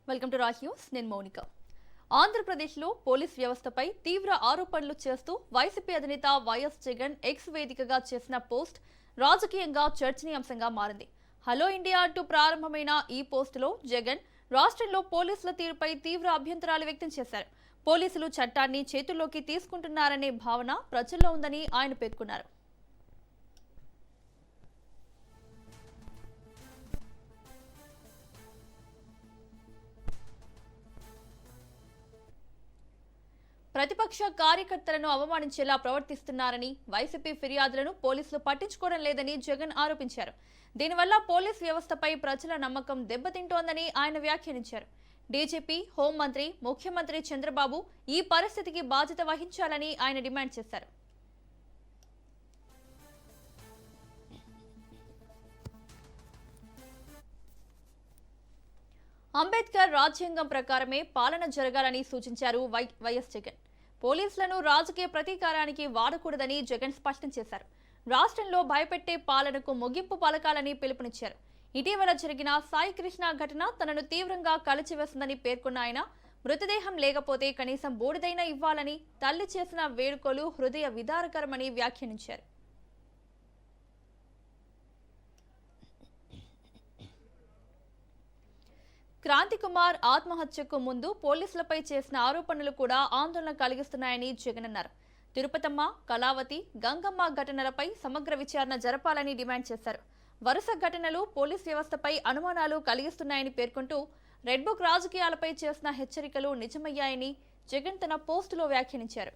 Welcome to Raj news. నేను మౌనిక. ఆంధ్రప్రదేశ్లో police వ్యవస్థపై తీవ్ర ఆరోపణలు చేస్తూ వైసీపీ అధినేత వైఎస్ జగన్ ఎక్స్ వేదికగా చేసిన పోస్ట్ రాజకీయంగా చర్చనీయాంశంగా మారింది. హలో ఇండియా అంటూ ప్రారంభమైన ఈ పోస్టులో జగన్ రాష్ట్రంలో పోలీసుల తీరుపై తీవ్ర అభ్యంతరాలు వ్యక్తం చేశారు. పోలీసులు చట్టాన్ని చేతుల్లోకి తీసుకుంటున్నారనే భావన ప్రజల్లో ఉందని ఆయన పేర్కొన్నారు. ప్రతిపక్ష కార్యకర్తలను అవమానించేలా ప్రవర్తిస్తున్నారని, వైసీపీ ఫిర్యాదులను పోలీసులు పట్టించుకోవడం లేదని జగన్ ఆరోపించారు. దీనివల్ల పోలీస్ వ్యవస్థపై ప్రజల నమ్మకం దెబ్బతింటోందని ఆయన వ్యాఖ్యానించారు. డీజీపీ, హోంమంత్రి, ముఖ్యమంత్రి చంద్రబాబు ఈ పరిస్థితికి బాధ్యత వహించాలని ఆయన డిమాండ్ చేశారు. అంబేద్కర్ రాజ్యాంగం ప్రకారమే పాలన జరగాలని సూచించారు వైఎస్ జగన్. పోలీసులను రాజకీయ ప్రతీకారానికి వాడకూడదని జగన్ స్పష్టం చేశారు. రాష్ట్రంలో భయపెట్టే పాలనకు ముగింపు పలకాలని పిలుపునిచ్చారు. ఇటీవల జరిగిన సాయి కృష్ణ ఘటన తనను తీవ్రంగా కలిచివేసిందని పేర్కొన్న ఆయన, మృతదేహం లేకపోతే కనీసం బూడిదైనా ఇవ్వాలని, తల్లి చేసిన వేడుకలు హృదయ విదారకరమని వ్యాఖ్యానించారు. క్రాంతి కుమార్ ఆత్మహత్యకు ముందు పోలీసులపై చేసిన ఆరోపణలు కూడా ఆందోళన కలిగిస్తున్నాయని జగన్ అన్నారు. తిరుపతమ్మ, కళావతి, గంగమ్మ ఘటనలపై సమగ్ర విచారణ జరపాలని డిమాండ్ చేశారు. వరుస ఘటనలు పోలీస్ వ్యవస్థపై అనుమానాలు కలిగిస్తున్నాయని పేర్కొంటూ రెడ్ బుక్ రాజకీయాలపై చేసిన హెచ్చరికలు నిజమయ్యాయని జగన్ తన పోస్టులో వ్యాఖ్యానించారు.